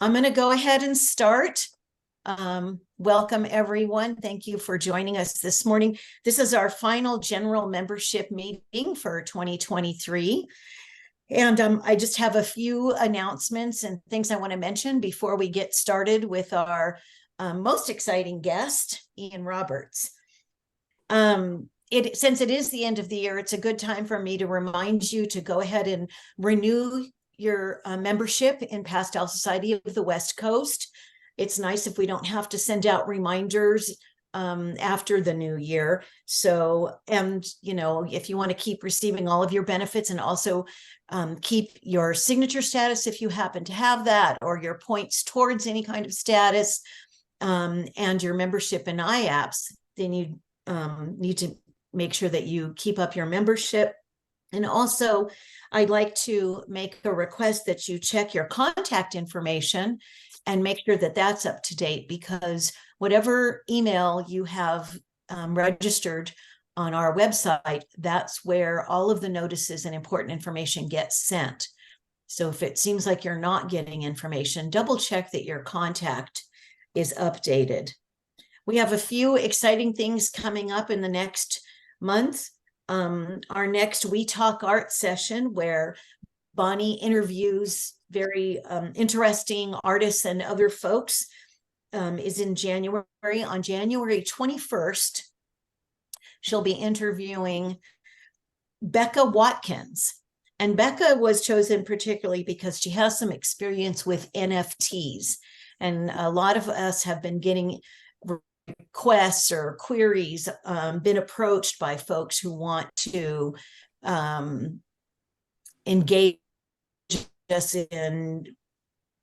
I'm going to go ahead and start. Welcome, everyone. Thank you for joining us this morning. This is our final general membership meeting for 2023. And I just have a few announcements and things I want to mention before we get started with our most exciting guest, Ian Roberts. Since it is the end of the year, it's a good time for me to remind you to go ahead and renew your membership in Pastel Society of the West Coast. It's nice if we don't have to send out reminders after the new year. So, and if you want to keep receiving all of your benefits and also keep your signature status if you happen to have that, or your points towards any kind of status, and your membership in iApps, then you need to make sure that you keep up your membership. And also, I'd like to make a request that you check your contact information and make sure that that's up to date, because whatever email you have registered on our website, that's where all of the notices and important information gets sent. So if it seems like you're not getting information, double check that your contact is updated. We have a few exciting things coming up in the next month. Our next We Talk Art session, where Bonnie interviews very interesting artists and other folks, is in January. On January 21st, she'll be interviewing Becca Watkins. And Becca was chosen particularly because she has some experience with NFTs. And a lot of us have been getting requests or queries, been approached by folks who want to engage us in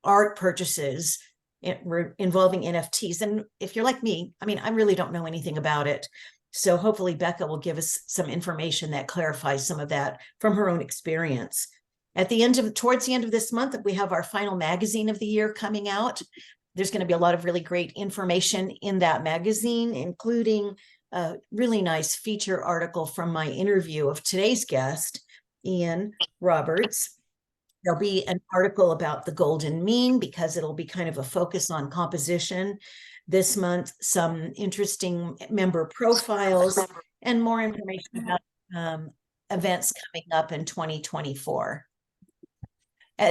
art purchases involving NFTs. And if you're like me, I really don't know anything about it. So hopefully Becca will give us some information that clarifies some of that from her own experience. Towards the end of this month, we have our final magazine of the year coming out. There's going to be a lot of really great information in that magazine, including a really nice feature article from my interview of today's guest, Ian Roberts. There'll be an article about the golden mean, because it'll be kind of a focus on composition this month, some interesting member profiles, and more information about events coming up in 2024.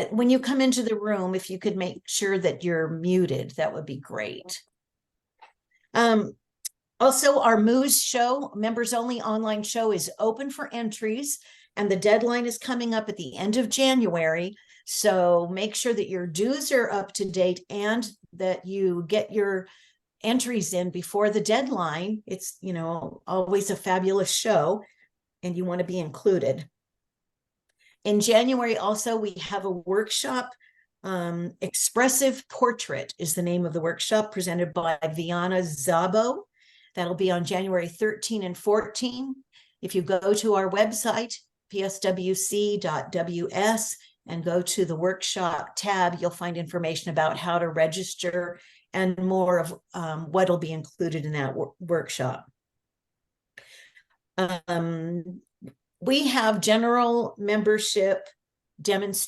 When you come into the room, if you could make sure that you're muted, that would be great. Also, our Moose show, members only online show, is open for entries, and the deadline is coming up at the end of January. So make sure that your dues are up to date and that you get your entries in before the deadline. It's, always a fabulous show, and you want to be included. In January, also, we have a workshop. Expressive Portrait is the name of the workshop, presented by Viana Zabo. That'll be on January 13 and 14. If you go to our website, pswc.ws, and go to the workshop tab, you'll find information about how to register and more of what will be included in that workshop. We have general membership meetings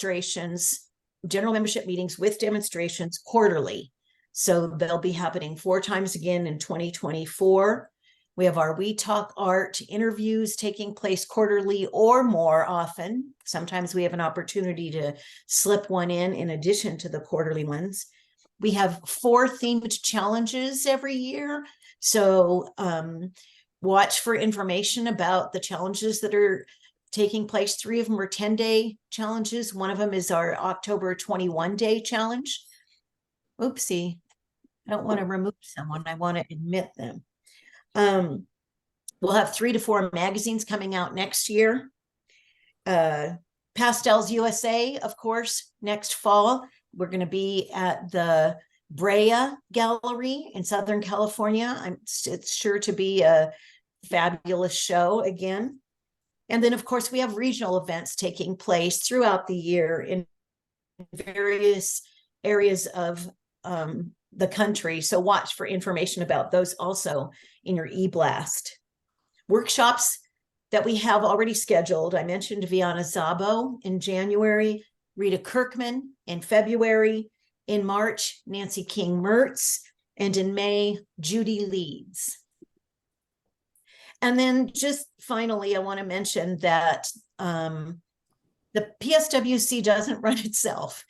with demonstrations quarterly. So they'll be happening 4 times again in 2024. We have our We Talk Art interviews taking place quarterly or more often. Sometimes we have an opportunity to slip one in addition to the quarterly ones. We have 4 themed challenges every year. So watch for information about the challenges that are taking place. 3 of them are 10-day challenges. One of them is our October 21-day challenge. Oopsie, I don't want to remove someone. I want to admit them. We'll have 3 to 4 magazines coming out next year. Pastels USA, of course, next fall. We're going to be at the Brea Gallery in Southern California. It's sure to be a fabulous show again. And then, of course, we have regional events taking place throughout the year in various areas of the country. So watch for information about those also in your e-blast. Workshops that we have already scheduled. I mentioned Viana Zabo in January, Rita Kirkman in February, In March, Nancy King Mertz, and in May, Judy Leeds. And then just finally, I want to mention that the PSWC doesn't run itself.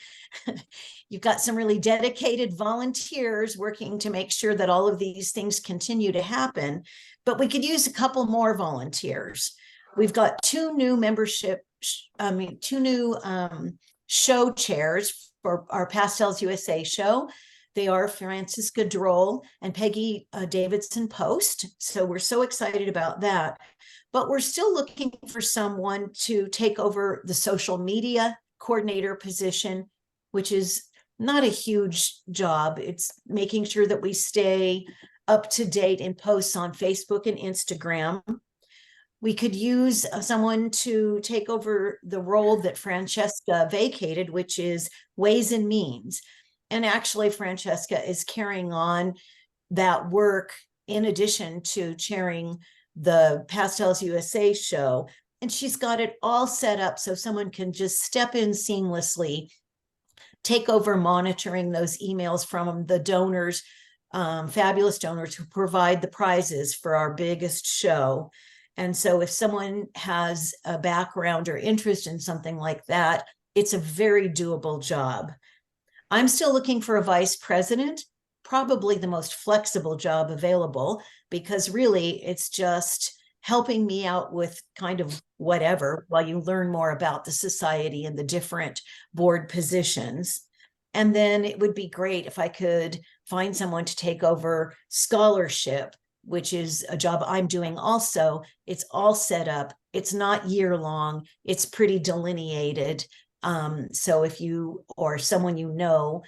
You've got some really dedicated volunteers working to make sure that all of these things continue to happen, but we could use a couple more volunteers. We've got two new show chairs for our Pastels USA show. They are Francisca Droll and Peggy Davidson Post. So we're so excited about that. But we're still looking for someone to take over the social media coordinator position, which is not a huge job. It's making sure that we stay up to date in posts on Facebook and Instagram. We could use someone to take over the role that Francesca vacated, which is Ways and Means. And actually, Francesca is carrying on that work in addition to chairing the Pastels USA show. And she's got it all set up so someone can just step in seamlessly, take over monitoring those emails from the donors, fabulous donors who provide the prizes for our biggest show. And so if someone has a background or interest in something like that, it's a very doable job. I'm still looking for a vice president, probably the most flexible job available, because really it's just helping me out with kind of whatever while you learn more about the society and the different board positions. And then it would be great if I could find someone to take over scholarship, which is a job I'm doing also. It's all set up. It's not year long. It's pretty delineated. So if you or someone you know,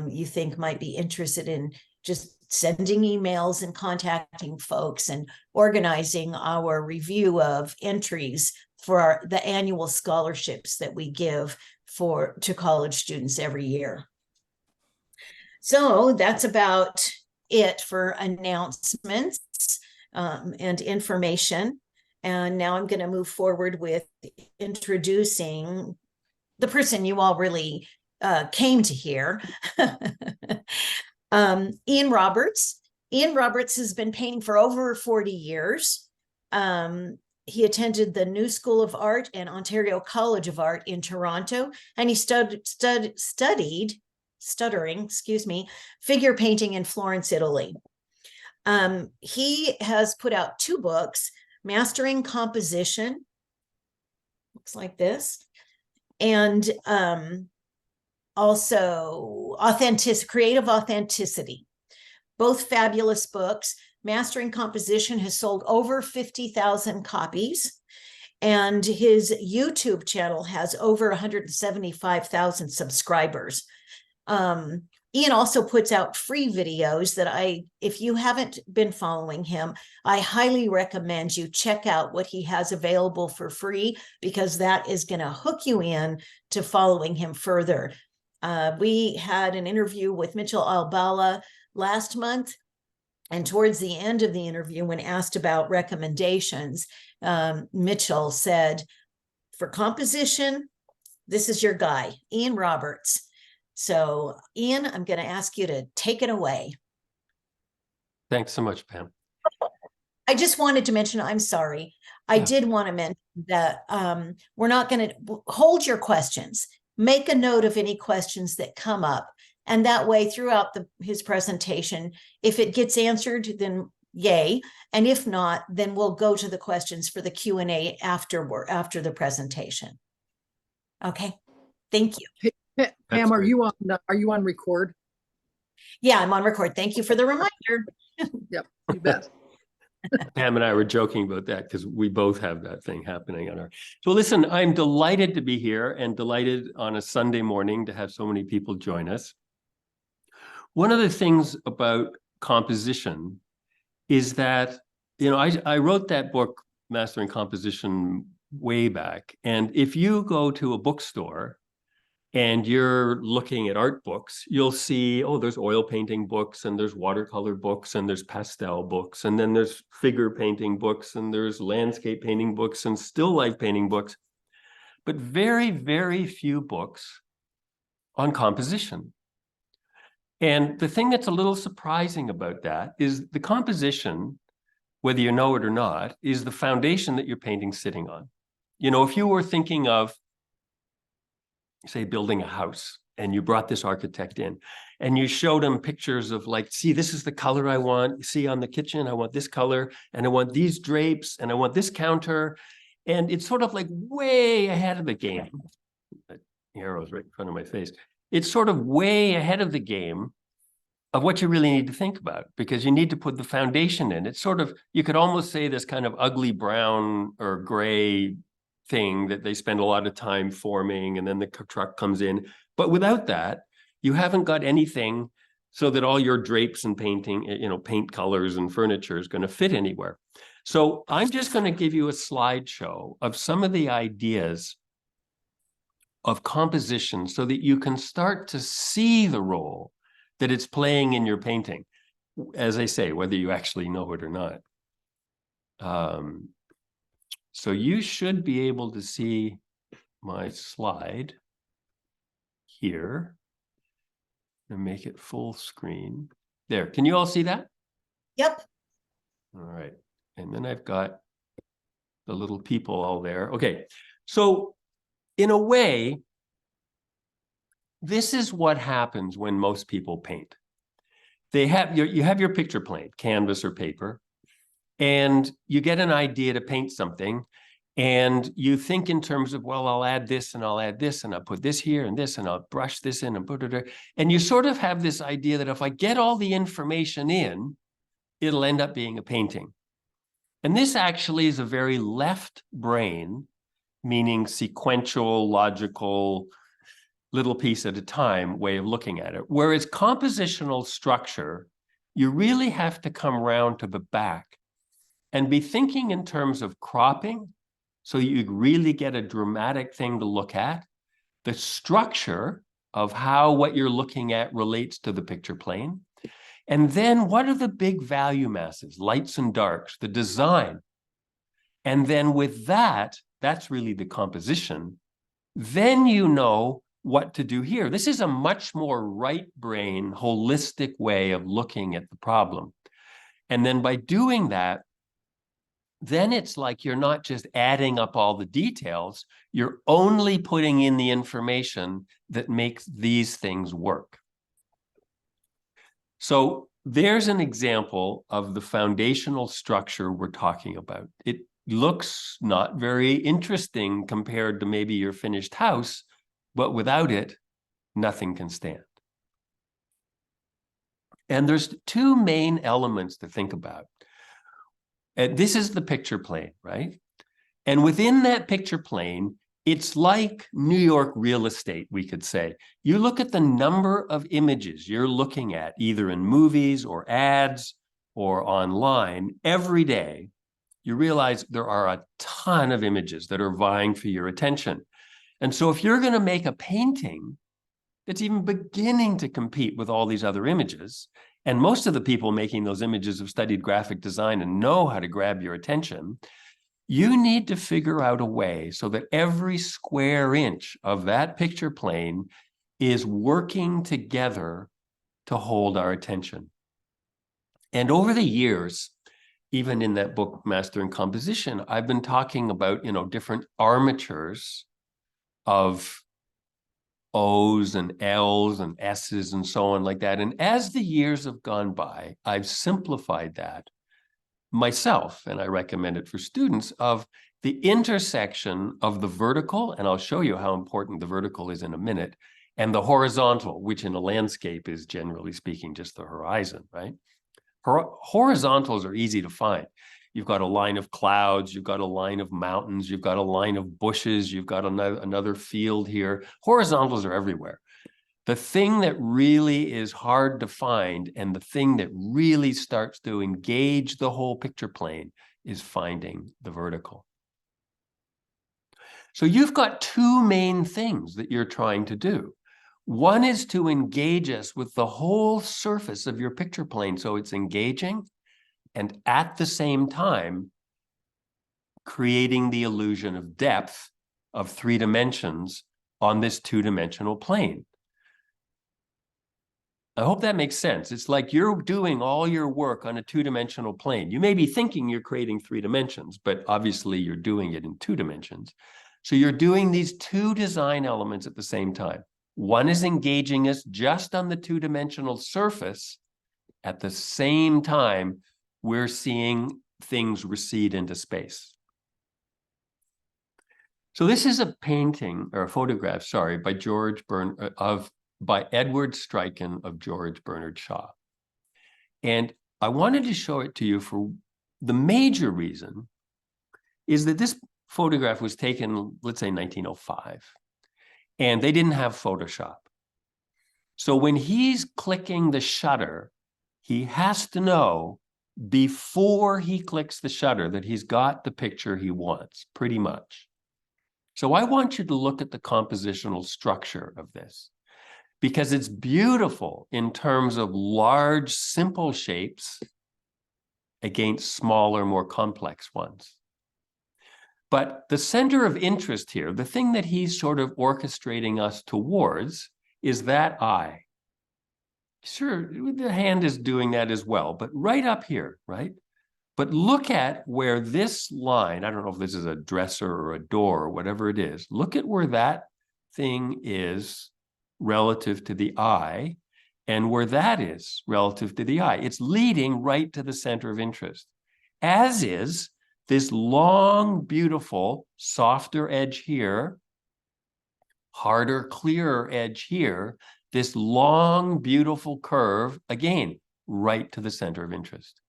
you think might be interested in just sending emails and contacting folks and organizing our review of entries for the annual scholarships that we give to college students every year. So that's about it for announcements and information. And now I'm going to move forward with introducing the person you all really came to hear. Ian Roberts. Ian Roberts has been painting for over 40 years. He attended the New School of Art and Ontario College of Art in Toronto, and he studied figure painting in Florence, Italy. He has put out 2 books, Mastering Composition, looks like this, and also Creative Authenticity. Both fabulous books. Mastering Composition has sold over 50,000 copies, and his YouTube channel has over 175,000 subscribers. Ian also puts out free videos that if you haven't been following him, I highly recommend you check out what he has available for free, because that is going to hook you in to following him further. We had an interview with Mitchell Albala last month, and towards the end of the interview, when asked about recommendations, Mitchell said, for composition, this is your guy, Ian Roberts. So, Ian, I'm going to ask you to take it away. Thanks so much, Pam. I just wanted to mention, I'm sorry. I did want to mention that we're not going to hold your questions. Make a note of any questions that come up. And that way, throughout his presentation, if it gets answered, then yay. And if not, then we'll go to the questions for the Q&A after the presentation. Okay, thank you. Hey, Pam, are you on record? Yeah, I'm on record. Thank you for the reminder. Yep, you bet. Pam and I were joking about that because we both have that thing happening on our. So listen, I'm delighted to be here and delighted on a Sunday morning to have so many people join us. One of the things about composition is that, I wrote that book, Mastering Composition, way back. And if you go to a bookstore and you're looking at art books, you'll see, there's oil painting books, and there's watercolor books, and there's pastel books, and then there's figure painting books, and there's landscape painting books, and still life painting books, but very, very few books on composition. And the thing that's a little surprising about that is the composition, whether you know it or not, is the foundation that your painting's sitting on. You know, if you were thinking of, say, building a house, and you brought this architect in and you showed him pictures of like, see, this is the color I want. See, on the kitchen, I want this color, and I want these drapes, and I want this counter. And it's sort of like way ahead of the game. The arrow's right in front of my face. It's sort of way ahead of the game of what you really need to think about, because you need to put the foundation in. It's sort of, you could almost say, this kind of ugly brown or gray thing that they spend a lot of time forming, and then the truck comes in. But without that, you haven't got anything so that all your drapes and painting, you know, paint colors and furniture is going to fit anywhere. So I'm just going to give you a slideshow of some of the ideas of composition so that you can start to see the role that it's playing in your painting, as I say, whether you actually know it or not. So you should be able to see my slide here and make it full screen. There, can you all see that? Yep. All right, and then I've got the little people all there. Okay, so in a way, this is what happens when most people paint. They have you have your picture plane, canvas or paper, and you get an idea to paint something, and you think in terms of, well, I'll add this and I'll add this and I'll put this here and this and I'll brush this in and put it there. And you sort of have this idea that if I get all the information in, it'll end up being a painting. And this actually is a very left brain, meaning sequential, logical, little piece at a time way of looking at it. Whereas compositional structure, you really have to come around to the back and be thinking in terms of cropping, so you really get a dramatic thing to look at, the structure of how what you're looking at relates to the picture plane, and then what are the big value masses, lights and darks, the design. And then with that, that's really the composition. Then you know what to do here. This is a much more right brain, holistic way of looking at the problem. And then by doing that, then it's like you're not just adding up all the details, you're only putting in the information that makes these things work. So there's an example of the foundational structure we're talking about. It looks not very interesting compared to maybe your finished house, but without it, nothing can stand. And there's two main elements to think about. This is the picture plane, right? And within that picture plane, it's like New York real estate, we could say. You look at the number of images you're looking at, either in movies or ads or online every day, you realize there are a ton of images that are vying for your attention. And so if you're going to make a painting that's even beginning to compete with all these other images, and most of the people making those images have studied graphic design and know how to grab your attention, you need to figure out a way so that every square inch of that picture plane is working together to hold our attention. And over the years, even in that book, Mastering Composition, I've been talking about, you know, different armatures of O's and L's and S's and so on like that. And as the years have gone by, I've simplified that myself, and I recommend it for students, of the intersection of the vertical, and I'll show you how important the vertical is in a minute, and the horizontal, which in a landscape is, generally speaking, just the horizon, right? Horizontals are easy to find. You've got a line of clouds, you've got a line of mountains, you've got a line of bushes, you've got another field here. Horizontals are everywhere. The thing that really is hard to find, and the thing that really starts to engage the whole picture plane, is finding the vertical. So you've got two main things that you're trying to do. One is to engage us with the whole surface of your picture plane, so it's engaging, and at the same time, creating the illusion of depth of 3 dimensions on this 2-dimensional plane. I hope that makes sense. It's like you're doing all your work on a two-dimensional plane. You may be thinking you're creating 3 dimensions, but obviously you're doing it in 2 dimensions. So you're doing these 2 design elements at the same time. One is engaging us just on the 2-dimensional surface. At the same time, we're seeing things recede into space. So this is a painting or a photograph, sorry, by by Edward Stryken of George Bernard Shaw. And I wanted to show it to you for the major reason is that this photograph was taken, let's say 1905, and they didn't have Photoshop. So when he's clicking the shutter, he has to know before he clicks the shutter that he's got the picture he wants, pretty much. So I want you to look at the compositional structure of this, because it's beautiful in terms of large, simple shapes against smaller, more complex ones. But the center of interest here, the thing that he's sort of orchestrating us towards, is that eye. Sure, the hand is doing that as well, but right up here, right? But look at where this line, I don't know if this is a dresser or a door or whatever it is, look at where that thing is relative to the eye and where that is relative to the eye. It's leading right to the center of interest, as is this long, beautiful, softer edge here, harder, clearer edge here, this long, beautiful curve, again, right to the center of interest.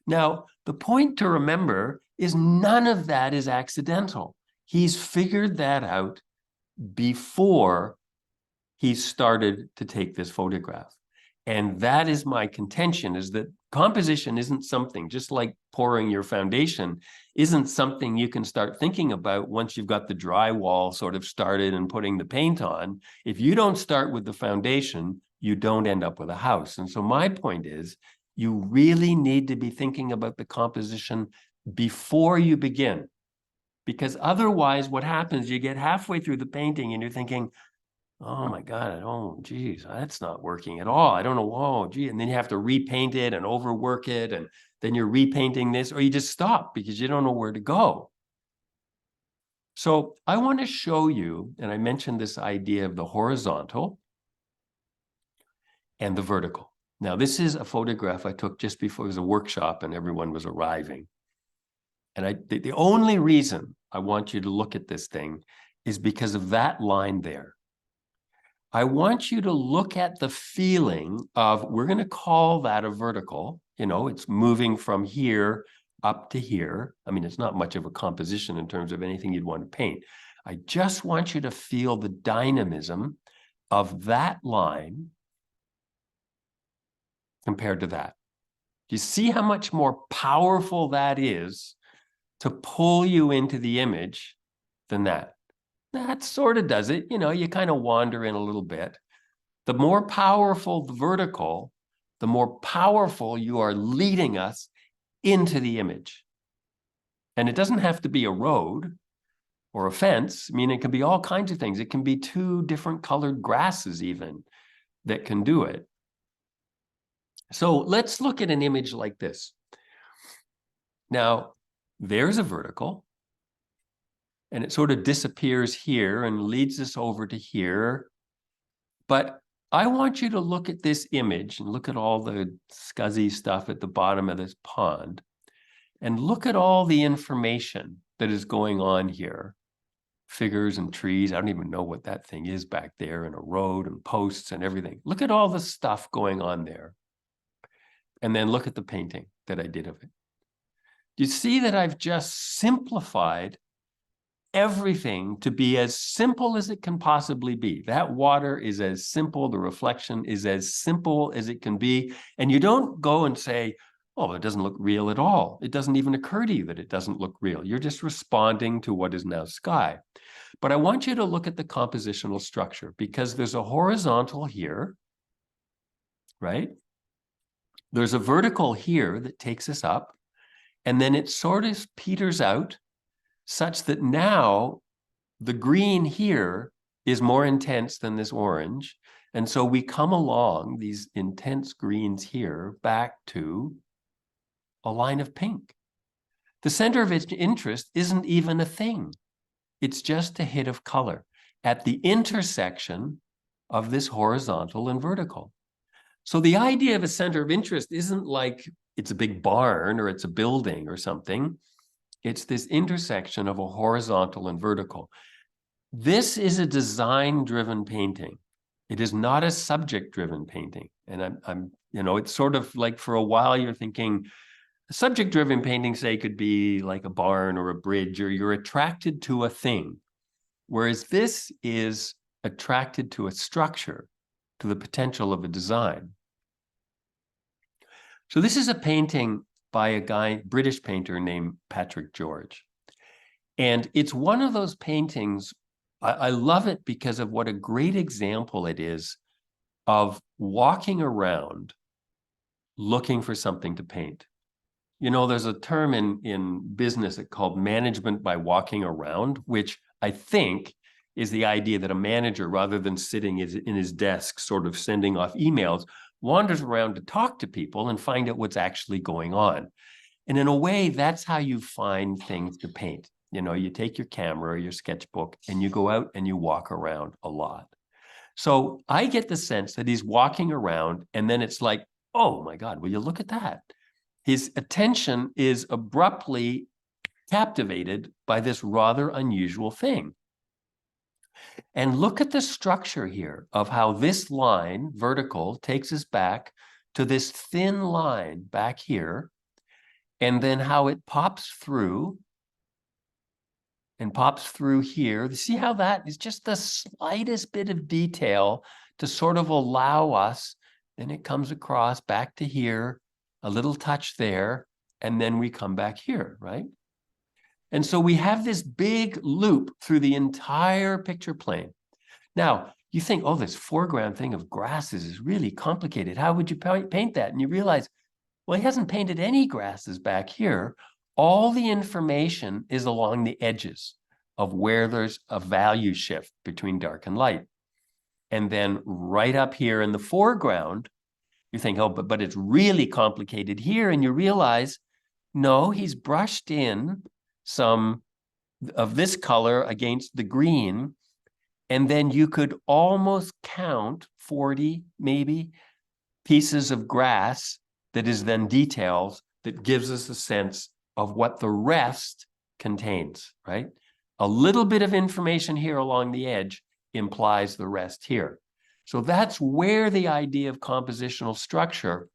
Now, the point to remember is none of that is accidental. He's figured that out before he started to take this photograph. And that is my contention, is that composition isn't something, just like pouring your foundation, isn't something you can start thinking about once you've got the drywall sort of started and putting the paint on. If you don't start with the foundation, you don't end up with a house. And so my point is, you really need to be thinking about the composition before you begin. Because otherwise, what happens, you get halfway through the painting and you're thinking, oh my God, oh geez, that's not working at all. I don't know, oh gee, and then you have to repaint it and overwork it, and then you're repainting this, or you just stop because you don't know where to go. So I want to show you, and I mentioned this idea of the horizontal and the vertical. Now, this is a photograph I took just before it was a workshop and everyone was arriving. And the only reason I want you to look at this thing is because of that line there. I want you to look at the feeling of, we're going to call that a vertical. You know, it's moving from here up to here. I mean, it's not much of a composition in terms of anything you'd want to paint. I just want you to feel the dynamism of that line compared to that. Do you see how much more powerful that is to pull you into the image than that? That sort of does it. You know, you kind of wander in a little bit. The more powerful the vertical, the more powerful you are leading us into the image. And it doesn't have to be a road or a fence. I mean, it can be all kinds of things. It can be 2 different colored grasses even that can do it. So let's look at an image like this. Now, there's a vertical, and it sort of disappears here and leads us over to here. But I want you to look at this image and look at all the scuzzy stuff at the bottom of this pond, and look at all the information that is going on here. Figures and trees. I don't even know what that thing is back there, and a road and posts and everything. Look at all the stuff going on there. And then look at the painting that I did of it. You see that I've just simplified everything to be as simple as it can possibly be. That water is as simple, the reflection is as simple as it can be. And you don't go and say, oh, it doesn't look real at all. It doesn't even occur to you that it doesn't look real. You're just responding to what is now sky. But I want you to look at the compositional structure, because there's a horizontal here, right? There's a vertical here that takes us up, and then it sort of peters out such that now the green here is more intense than this orange, And so we come along these intense greens here back to a line of pink. The center of its interest isn't even a thing. It's just a hit of color at the intersection of this horizontal and vertical. So the idea of a center of interest isn't like it's a big barn or it's a building or something. It's this intersection of a horizontal and vertical. This is a design-driven painting. It is not a subject-driven painting. And I'm, it's sort of like for a while you're thinking, a subject-driven painting, say, could be like a barn or a bridge, or you're attracted to a thing. Whereas this is attracted to a structure, to the potential of a design. So this is a painting by a British painter named Patrick George. And it's one of those paintings, I love it because of what a great example it is of walking around looking for something to paint. There's a term in business called management by walking around, which I think is the idea that a manager, rather than sitting in his desk, sort of sending off emails, wanders around to talk to people and find out what's actually going on. And in a way, that's how you find things to paint. You take your camera or your sketchbook and you go out and you walk around a lot. So I get the sense that he's walking around and then it's like, oh my God, will you look at that? His attention is abruptly captivated by this rather unusual thing. And look at the structure here of how this line, vertical, takes us back to this thin line back here, and then how it pops through and pops through here. See how that is just the slightest bit of detail to sort of allow us, then it comes across back to here, a little touch there, and then we come back here, right? And so we have this big loop through the entire picture plane. Now, you think, oh, this foreground thing of grasses is really complicated. How would you paint that? And you realize, well, he hasn't painted any grasses back here. All the information is along the edges of where there's a value shift between dark and light. And then right up here in the foreground, you think, oh, but it's really complicated here. And you realize, no, he's brushed in some of this color against the green. And then you could almost count 40, maybe, pieces of grass that is then details that gives us a sense of what the rest contains, right? A little bit of information here along the edge implies the rest here. So that's where the idea of compositional structure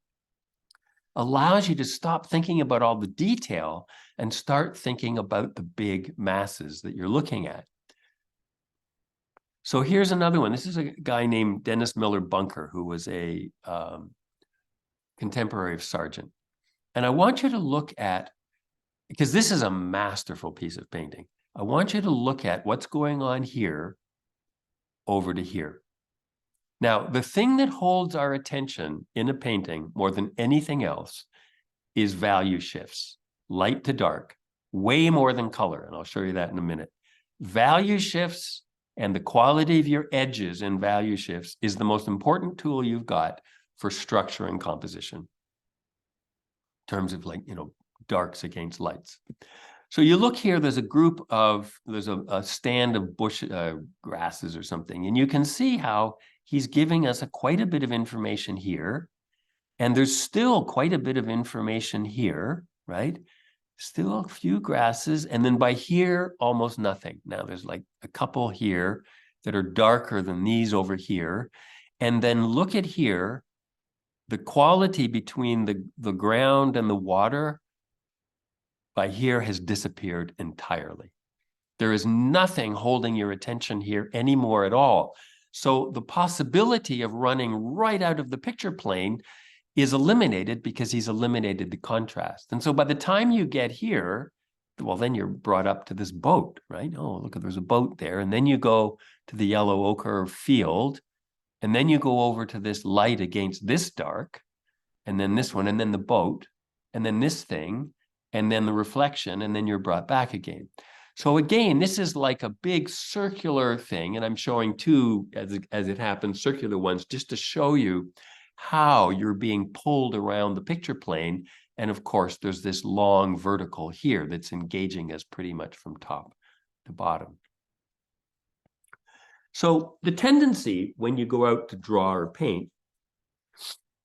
allows you to stop thinking about all the detail and start thinking about the big masses that you're looking at. So here's another one. This is a guy named Dennis Miller Bunker, who was a contemporary of Sargent. And I want you to look at, because this is a masterful piece of painting, I want you to look at what's going on here over to here. Now, the thing that holds our attention in a painting more than anything else is value shifts, light to dark, way more than color. And I'll show you that in a minute. Value shifts and the quality of your edges in value shifts is the most important tool you've got for structure and composition in terms of, like, darks against lights. So you look here, there's a stand of bush grasses or something, and you can see how he's giving us quite a bit of information here, and there's still quite a bit of information here, right? Still a few grasses, and then by here, almost nothing. Now there's like a couple here that are darker than these over here, and then look at here, the quality between the ground and the water by here has disappeared entirely. There is nothing holding your attention here anymore at all. So the possibility of running right out of the picture plane is eliminated because he's eliminated the contrast. And so by the time you get here, well, then you're brought up to this boat, right? Oh, look, there's a boat there. And then you go to the yellow ochre field, and then you go over to this light against this dark, and then this one, and then the boat, and then this thing, and then the reflection, and then you're brought back again. So again, this is like a big circular thing, and I'm showing two, as it happens, circular ones, just to show you how you're being pulled around the picture plane. And of course, there's this long vertical here that's engaging us pretty much from top to bottom. So the tendency when you go out to draw or paint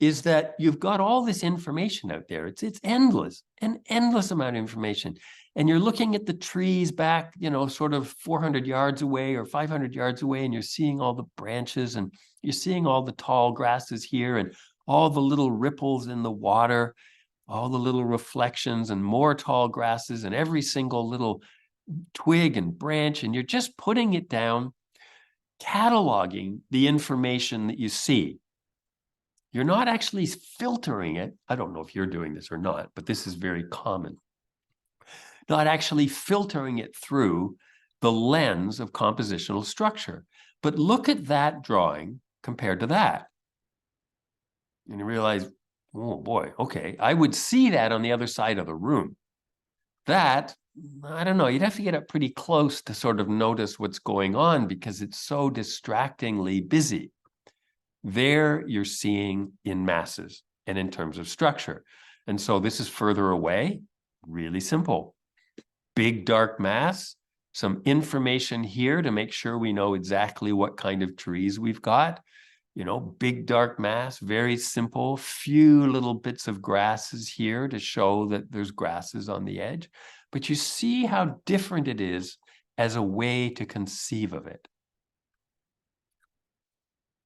is that you've got all this information out there. It's endless, an endless amount of information. And you're looking at the trees back, you know, sort of 400 yards away or 500 yards away, and you're seeing all the branches, and you're seeing all the tall grasses here, and all the little ripples in the water, all the little reflections, and more tall grasses, and every single little twig and branch. And you're just putting it down, cataloging the information that you see. You're not actually filtering it. I don't know if you're doing this or not, but this is very common. Not actually filtering it through the lens of compositional structure. But look at that drawing compared to that. And you realize, oh boy, okay, I would see that on the other side of the room. That, I don't know, you'd have to get up pretty close to sort of notice what's going on because it's so distractingly busy. There you're seeing in masses and in terms of structure. And so this is further away, really simple. Big dark mass, some information here to make sure we know exactly what kind of trees we've got. You know, big dark mass, very simple, few little bits of grasses here to show that there's grasses on the edge. But you see how different it is as a way to conceive of it.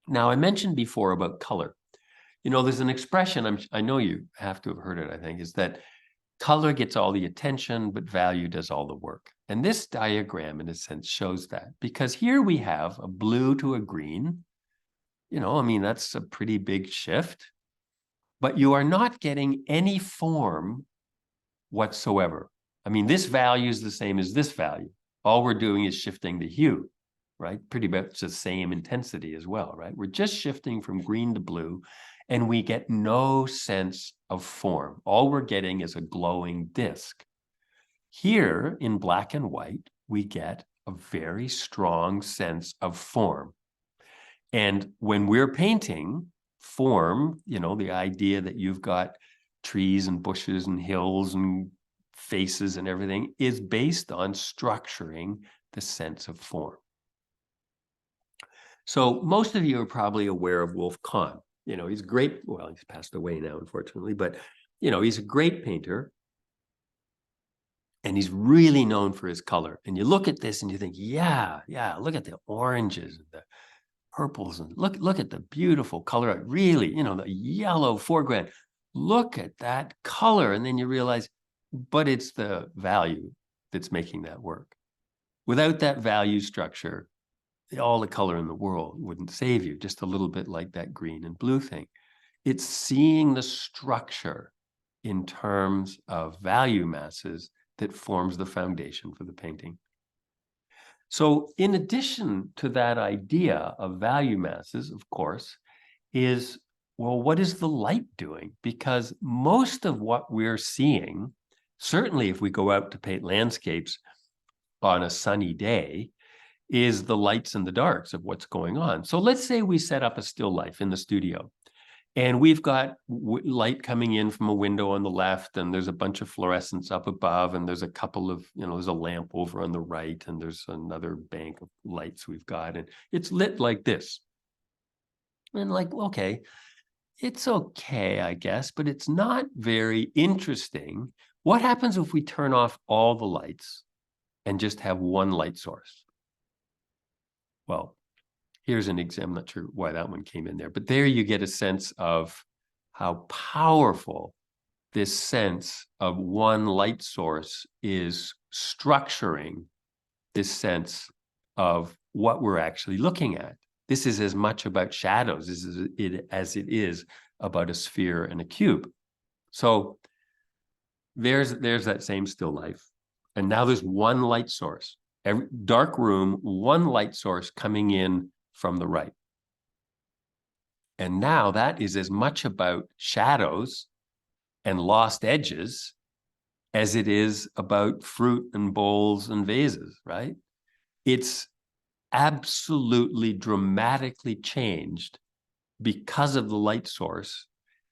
Now, I mentioned before about color. You know, there's an expression, I know you have to have heard it, I think, is that color gets all the attention, but value does all the work. And this diagram, in a sense, shows that. Because here we have a blue to a green. You know, I mean, that's a pretty big shift. But you are not getting any form whatsoever. I mean, this value is the same as this value. All we're doing is shifting the hue. Right? Pretty much the same intensity as well, right? We're just shifting from green to blue, and we get no sense of form. All we're getting is a glowing disc. Here in black and white, we get a very strong sense of form. And when we're painting form, you know, the idea that you've got trees and bushes and hills and faces and everything is based on structuring the sense of form. So most of you are probably aware of Wolf Kahn. You know, he's great. Well, he's passed away now, unfortunately, but, you know, he's a great painter. And he's really known for his color. And you look at this and you think, yeah, look at the oranges and the purples. And look at the beautiful color. Really, you know, the yellow foreground. Look at that color. And then you realize, but it's the value that's making that work. Without that value structure, all the color in the world wouldn't save you, just a little bit like that green and blue thing. It's seeing the structure in terms of value masses that forms the foundation for the painting. So in addition to that idea of value masses, of course, is, well, what is the light doing? Because most of what we're seeing, certainly if we go out to paint landscapes on a sunny day, is the lights and the darks of what's going on. So let's say we set up a still life in the studio, and we've got light coming in from a window on the left, and there's a bunch of fluorescents up above, and there's a couple of, you know, there's a lamp over on the right, and there's another bank of lights we've got, and it's lit like this. And like, okay, it's okay, I guess, but it's not very interesting. What happens if we turn off all the lights and just have one light source? Well, here's an example. I'm not sure why that one came in there, but there you get a sense of how powerful this sense of one light source is structuring this sense of what we're actually looking at. This is as much about shadows as it is about a sphere and a cube. So there's that same still life. And now there's one light source. Every dark room, one light source coming in from the right. And now that is as much about shadows and lost edges as it is about fruit and bowls and vases, right? It's absolutely dramatically changed because of the light source.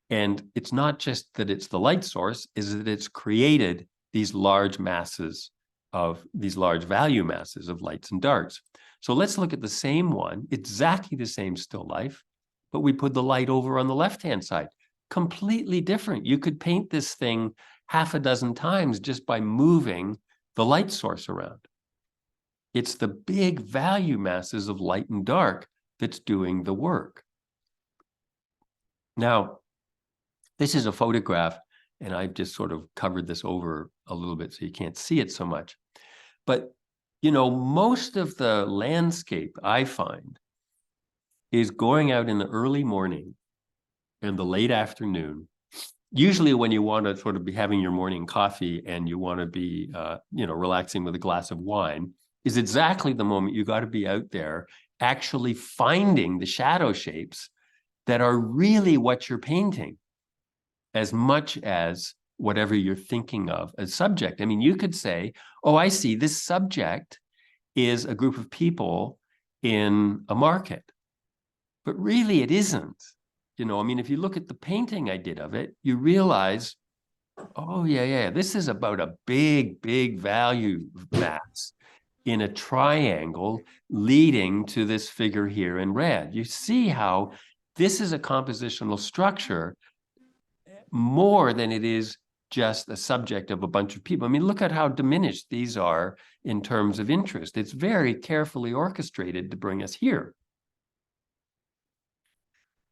And it's not just that it's the light source, is that it's created these large masses of these large value masses of lights and darks. So let's look at the same one, exactly the same still life, but we put the light over on the left-hand side. Completely different. You could paint this thing half a dozen times just by moving the light source around. It's the big value masses of light and dark that's doing the work. Now, this is a photograph, and I've just sort of covered this over a little bit so you can't see it so much. But, you know, most of the landscape I find is going out in the early morning and the late afternoon, usually when you want to sort of be having your morning coffee and you want to be, you know, relaxing with a glass of wine, is exactly the moment you got to be out there actually finding the shadow shapes that are really what you're painting, as much as whatever you're thinking of as subject. I mean, you could say, oh, I see, this subject is a group of people in a market. But really it isn't. You know, I mean, if you look at the painting I did of it, you realize, oh, yeah, this is about a big, big value mass in a triangle leading to this figure here in red. You see how this is a compositional structure more than it is just a subject of a bunch of people. I mean, look at how diminished these are in terms of interest. It's very carefully orchestrated to bring us here.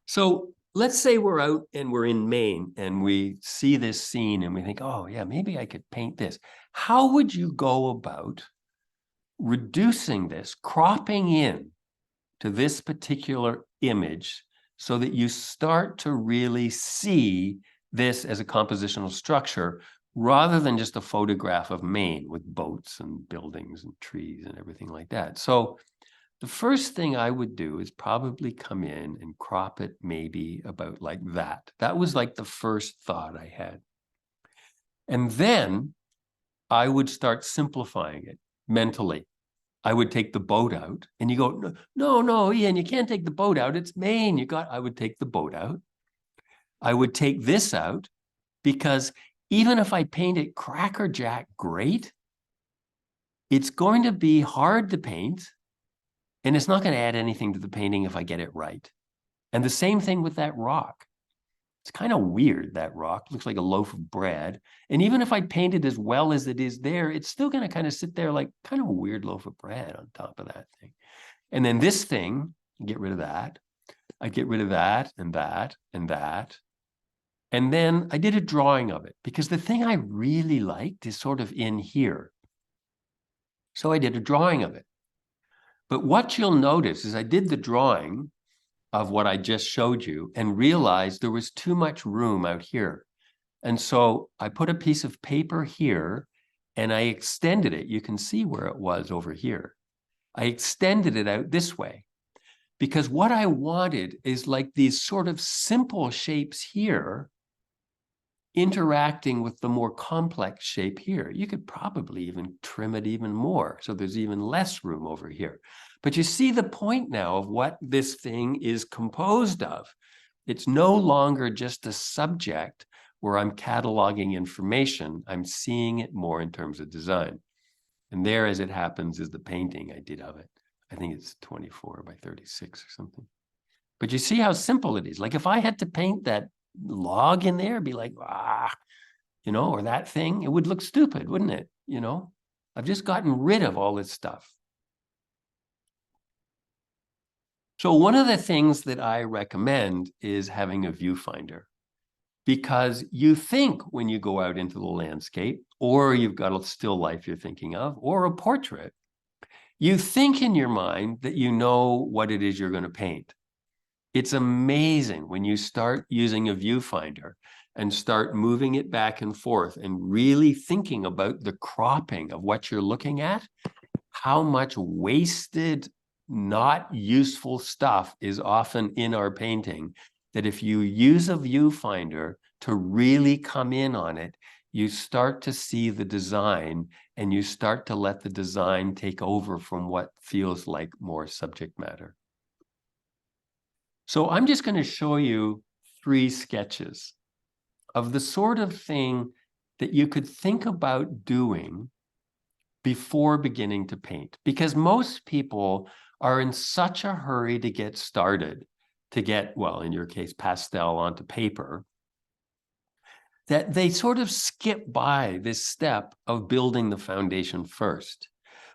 So let's say we're out and we're in Maine and we see this scene and we think, oh yeah, maybe I could paint this. How would you go about reducing this, cropping in to this particular image so that you start to really see this as a compositional structure rather than just a photograph of Maine with boats and buildings and trees and everything like that? So the first thing I would do is probably come in and crop it maybe about like that. That was like the first thought I had. And then I would start simplifying it mentally. I would take the boat out and you go, no, Ian, you can't take the boat out. It's Maine. I would take the boat out. I would take this out because even if I paint it crackerjack great, it's going to be hard to paint. And it's not going to add anything to the painting if I get it right. And the same thing with that rock. It's kind of weird, that rock. Looks like a loaf of bread. And even if I paint it as well as it is there, it's still going to kind of sit there like kind of a weird loaf of bread on top of that thing. And then this thing, get rid of that. I get rid of that and that and that. And then I did a drawing of it because the thing I really liked is sort of in here. So I did a drawing of it. But what you'll notice is I did the drawing of what I just showed you and realized there was too much room out here. And so I put a piece of paper here and I extended it. You can see where it was over here. I extended it out this way because what I wanted is like these sort of simple shapes here interacting with the more complex shape here. You could probably even trim it even more, so there's even less room over here. But you see the point now of what this thing is composed of. It's no longer just a subject where I'm cataloging information. I'm seeing it more in terms of design. And there, as it happens, is the painting I did of it. I think it's 24 by 36 or something. But you see how simple it is. Like if I had to paint that log in there, be like, you know, or that thing, it would look stupid, wouldn't it? You know, I've just gotten rid of all this stuff. So one of the things that I recommend is having a viewfinder, because you think when you go out into the landscape, or you've got a still life you're thinking of, or a portrait, you think in your mind that you know what it is you're going to paint. It's amazing when you start using a viewfinder and start moving it back and forth and really thinking about the cropping of what you're looking at, how much wasted, not useful stuff is often in our painting, that if you use a viewfinder to really come in on it, you start to see the design and you start to let the design take over from what feels like more subject matter. So I'm just going to show you 3 sketches of the sort of thing that you could think about doing before beginning to paint, because most people are in such a hurry to get started, to get, well, in your case, pastel onto paper, that they sort of skip by this step of building the foundation first.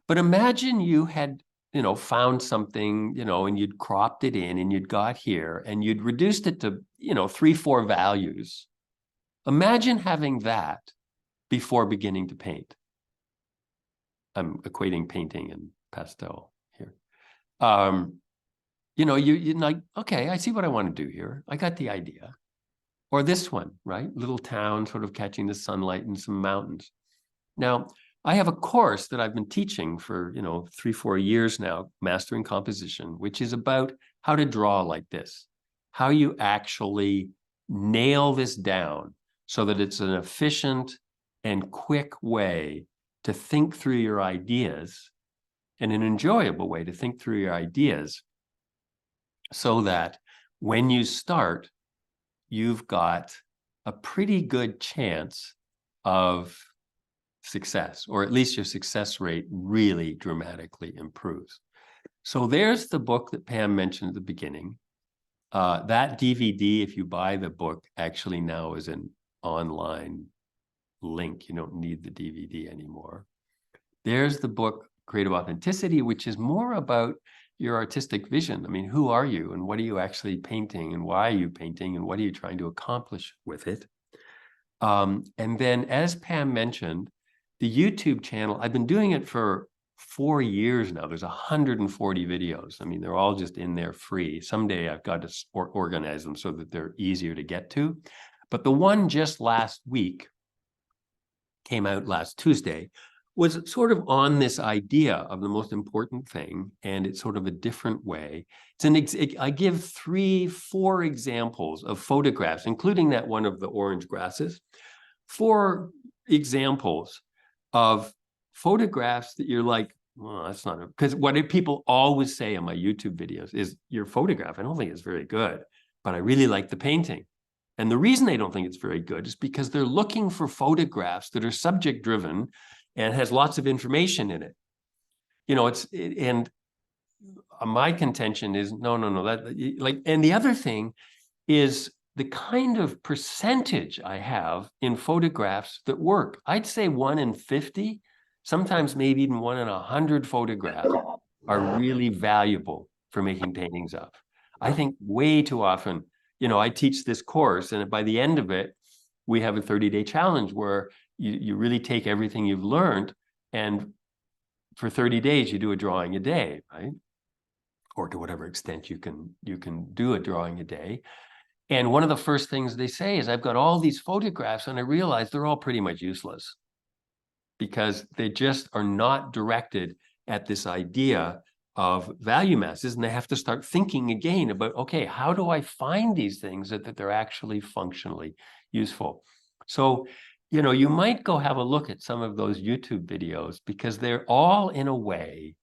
But imagine you had, found something, and you'd cropped it in and you'd got here and you'd reduced it to, 3, 4 values. Imagine having that before beginning to paint. I'm equating painting and pastel here. You're like, okay, I see what I want to do here. I got the idea. Or this one, right? Little town sort of catching the sunlight and some mountains. Now, I have a course that I've been teaching for, 3, 4 years now, Mastering Composition, which is about how to draw like this, how you actually nail this down so that it's an efficient and quick way to think through your ideas, and an enjoyable way to think through your ideas, so that when you start, you've got a pretty good chance of success, or at least your success rate really dramatically improves. So there's the book that Pam mentioned at the beginning. That DVD, if you buy the book, actually now is an online link. You don't need the DVD anymore. There's the book, Creative Authenticity, which is more about your artistic vision. I mean, who are you and what are you actually painting and why are you painting and what are you trying to accomplish with it? And then, as Pam mentioned, the YouTube channel, I've been doing it for 4 years now. There's 140 videos. I mean, they're all just in there free. Someday I've got to organize them so that they're easier to get to. But the one just last week, came out last Tuesday, was sort of on this idea of the most important thing, and it's sort of a different way. I give 3, 4 examples of photographs, including that one of the orange grasses, 4 examples of photographs that you're like, well, that's not, because what people always say on my YouTube videos is, your photograph, I don't think it's very good, but I really like the painting. And the reason they don't think it's very good is because they're looking for photographs that are subject driven and has lots of information in it. And my contention is, no, and the other thing is the kind of percentage I have in photographs that work. I'd say 1 in 50, sometimes maybe even 1 in 100 photographs are really valuable for making paintings of. I think way too often, I teach this course, and by the end of it, we have a 30-day challenge where you really take everything you've learned, and for 30 days, you do a drawing a day, right? Or to whatever extent you can do a drawing a day. And one of the first things they say is, I've got all these photographs and I realize they're all pretty much useless because they just are not directed at this idea of value masses. And they have to start thinking again about, okay, how do I find these things that they're actually functionally useful? So, you might go have a look at some of those YouTube videos, because they're all, in a way,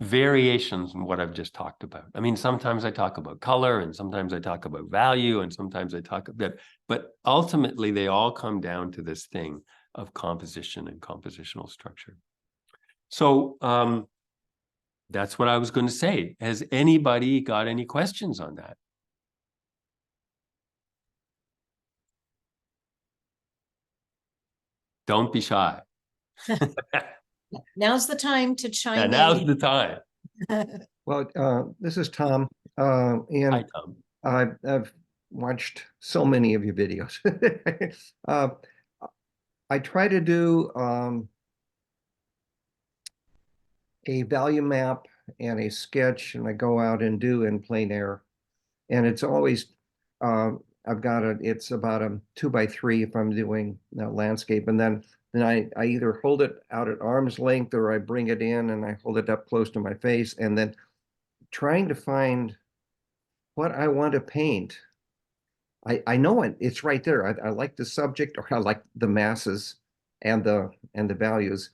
variations on what I've just talked about. I mean, sometimes I talk about color, and sometimes I talk about value, and sometimes I talk about, but ultimately they all come down to this thing of composition and compositional structure. So that's what I was going to say. Has anybody got any questions on that? Don't be shy. Now's the time to chime in. Now's the time. Well, this is Tom, Hi, and Tom. I've watched so many of your videos. I try to do a value map and a sketch, and I go out and do in plein air, and it's always it's about a 2x3 if I'm doing landscape, and then I either hold it out at arm's length or I bring it in and I hold it up close to my face, and then trying to find what I want to paint I know it's right there. I like the subject, or I like the masses and the values,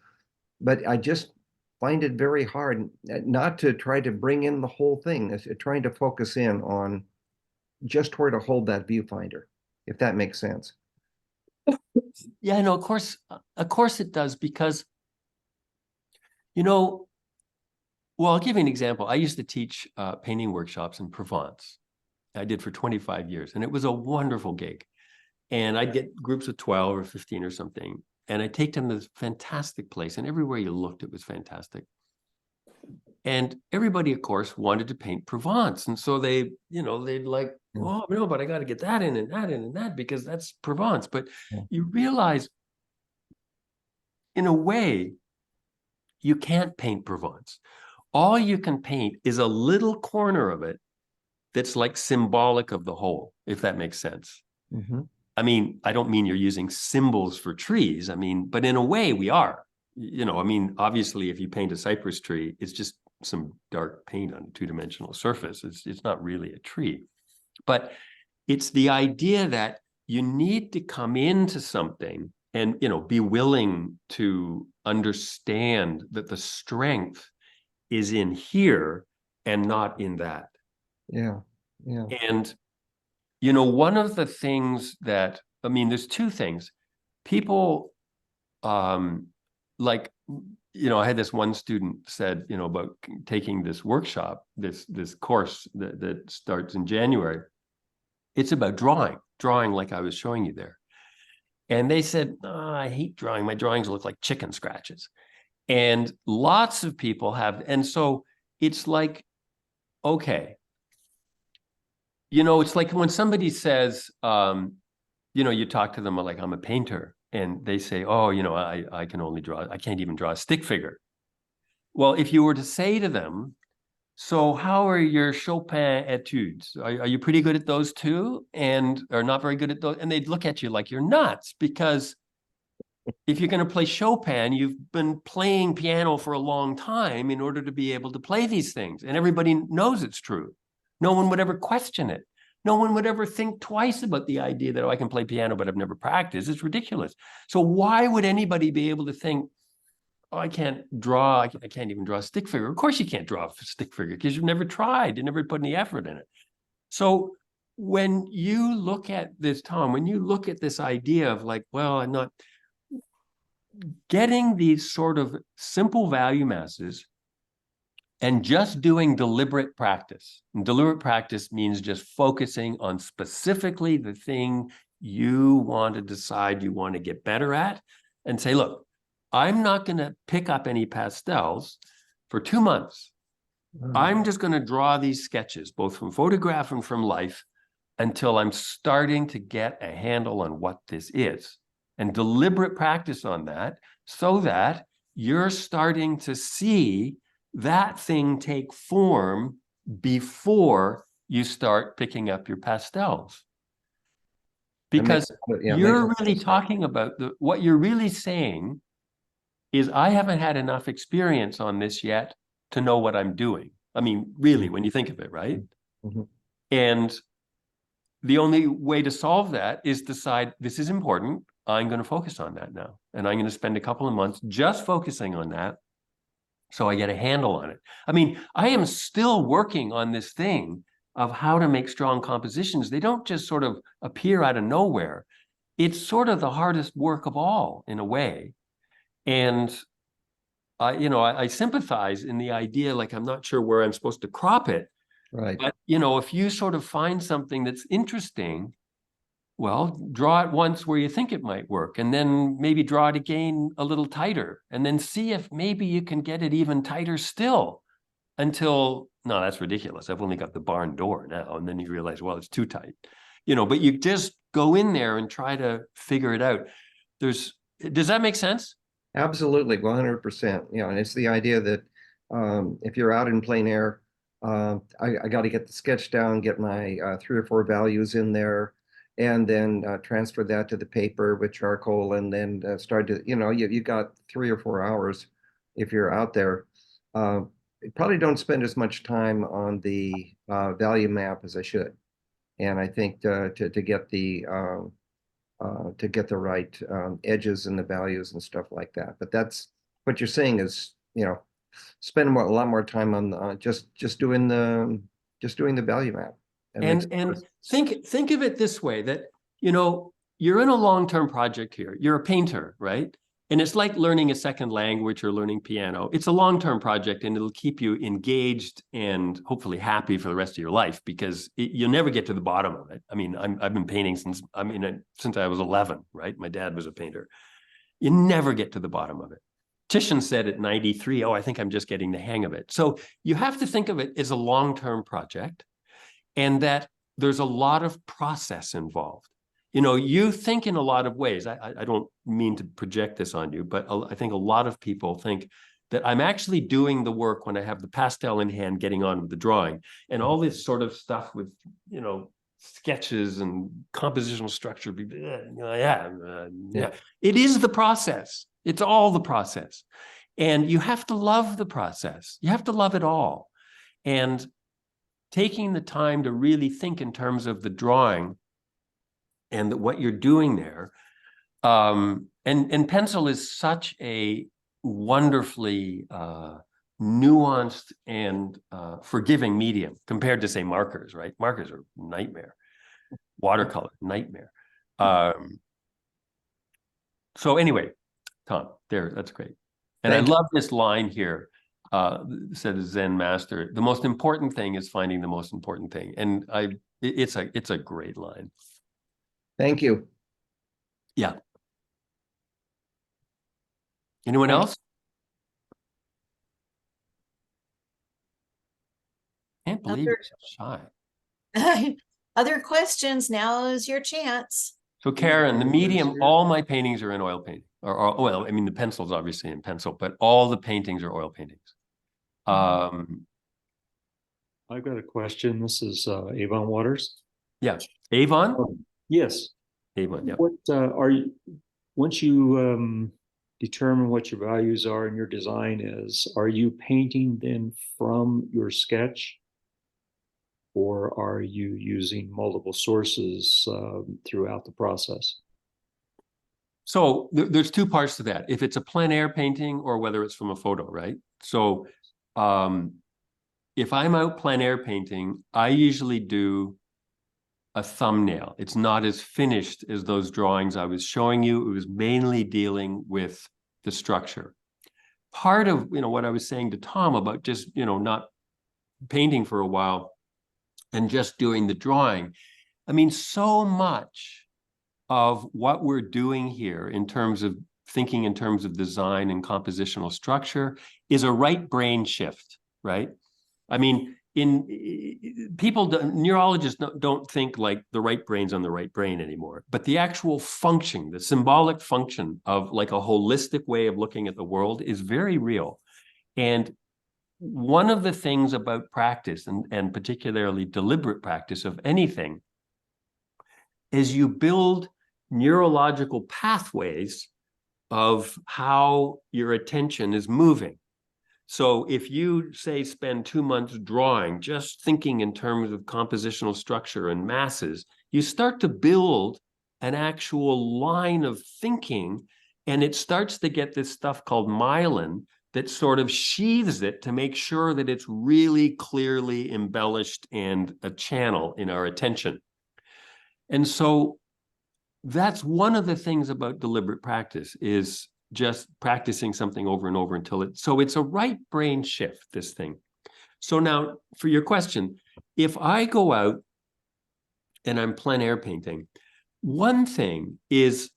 but I just find it very hard not to try to bring in the whole thing, trying to focus in on just where to hold that viewfinder, if that makes sense. Yeah, no, of course it does, because, you know, well, I'll give you an example. I used to teach painting workshops in Provence. I did for 25 years, and it was a wonderful gig. And I'd get groups of 12 or 15 or something, and I'd take them to this fantastic place, and everywhere you looked, it was fantastic. And everybody, of course, wanted to paint Provence. And so they, they'd like, oh, no, but I got to get that in and that in and that, because that's Provence. But you realize, in a way, you can't paint Provence. All you can paint is a little corner of it that's like symbolic of the whole, if that makes sense. Mm-hmm. I mean, I don't mean you're using symbols for trees. I mean, but in a way we are. I mean, obviously, if you paint a cypress tree, it's just some dark paint on a two-dimensional surface. It's not really a tree. But it's the idea that you need to come into something and, be willing to understand that the strength is in here and not in that. Yeah. Yeah. And, one of the things that, I mean, there's two things. People, like, I had this one student said, about taking this workshop, this course that starts in January. It's about drawing like I was showing you there. And they said, oh, I hate drawing. My drawings look like chicken scratches. And lots of people have. And so it's like, okay. It's like when somebody says, you talk to them like, I'm a painter. And they say, oh, I can only draw, I can't even draw a stick figure. Well, if you were to say to them, so how are your Chopin etudes? Are you pretty good at those too? And are not very good at those? And they'd look at you like you're nuts, because if you're going to play Chopin, you've been playing piano for a long time in order to be able to play these things. And everybody knows it's true. No one would ever question it. No one would ever think twice about the idea that, oh, I can play piano, but I've never practiced. It's ridiculous. So why would anybody be able to think, oh, I can't draw, I can't even draw a stick figure? Of course you can't draw a stick figure, because you've never tried, you never put any effort in it. So when you look at this, Tom, when you look at this idea of like, well, I'm not getting these sort of simple value masses and just doing deliberate practice. And deliberate practice means just focusing on specifically the thing you want to decide you want to get better at, and say, look, I'm not going to pick up any pastels for 2 months. I'm just going to draw these sketches, both from photograph and from life, until I'm starting to get a handle on what this is. And deliberate practice on that, so that you're starting to see that thing take form before you start picking up your pastels. Because you're really talking about what you're really saying is, I haven't had enough experience on this yet to know what I'm doing. I mean, really, when you think of it, right? Mm-hmm. And the only way to solve that is decide, this is important. I'm going to focus on that now. And I'm going to spend a couple of months just focusing on that, so I get a handle on it. I mean, I am still working on this thing of how to make strong compositions. They don't just sort of appear out of nowhere. It's sort of the hardest work of all, in a way. And I sympathize in the idea, like, I'm not sure where I'm supposed to crop it. Right. But, if you sort of find something that's interesting, well, draw it once where you think it might work, and then maybe draw it again a little tighter, and then see if maybe you can get it even tighter still, until, no, that's ridiculous. I've only got the barn door now. And then you realize, well, it's too tight, but you just go in there and try to figure it out. Does that make sense? Absolutely, 100%. And it's the idea that if you're out in plein air, I got to get the sketch down, get my 3 or 4 values in there, and then transfer that to the paper with charcoal, and then start to, you got 3 or 4 hours if you're out there. Probably don't spend as much time on the value map as I should. And I think to get the right edges and the values and stuff like that. But that's what you're saying is, spend a lot more time on just doing the value map. And think of it this way, that, you're in a long-term project here. You're a painter, right? And it's like learning a second language or learning piano. It's a long-term project, and it'll keep you engaged and hopefully happy for the rest of your life, because you'll never get to the bottom of it. I mean, I've been painting since I was 11, right? My dad was a painter. You never get to the bottom of it. Titian said at 93, I think I'm just getting the hang of it. So you have to think of it as a long-term project, and that there's a lot of process involved. You think in a lot of ways. I don't mean to project this on you, but I think a lot of people think that I'm actually doing the work when I have the pastel in hand, getting on with the drawing, and all this sort of stuff with, sketches and compositional structure. Yeah. It is the process. It's all the process. And you have to love the process. You have to love it all. And taking the time to really think in terms of the drawing and what you're doing there. And pencil is such a wonderfully nuanced and forgiving medium compared to, say, markers, right? Markers are nightmare. Watercolor, nightmare. So anyway, Tom, that's great. And I love this line here. Said Zen master, the most important thing is finding the most important thing. And it's a great line. Thank you. Yeah. Anyone else? Can't believe you're so shy. Other questions? Now is your chance. So Karen, the medium, all my paintings are in oil painting. Well, I mean, the pencil's obviously in pencil, but all the paintings are oil paintings. I've got a question. This is Avon Waters. Yeah. Avon? Yes. Avon, yeah. What are you, once you determine what your values are and your design is, are you painting then from your sketch? Or are you using multiple sources throughout the process? So there's two parts to that. If it's a plein air painting or whether it's from a photo, right? So if I'm out plein air painting, I usually do a thumbnail. It's not as finished as those drawings I was showing you. It was mainly dealing with the structure. Part of, what I was saying to Tom about just, not painting for a while and just doing the drawing. I mean, so much of what we're doing here in terms of thinking in terms of design and compositional structure is a right brain shift, right? I mean, neurologists don't think like the right brain's on the right brain anymore, but the actual function, the symbolic function of like a holistic way of looking at the world is very real. And one of the things about practice, and particularly deliberate practice of anything, is you build neurological pathways of how your attention is moving. So if you, say, spend 2 months drawing, just thinking in terms of compositional structure and masses, you start to build an actual line of thinking, and it starts to get this stuff called myelin that sort of sheathes it to make sure that it's really clearly embellished and a channel in our attention. And so that's one of the things about deliberate practice, is just practicing something over and over until so it's a right brain shift, this thing. So now for your question, if I go out and I'm plein air painting, one thing is,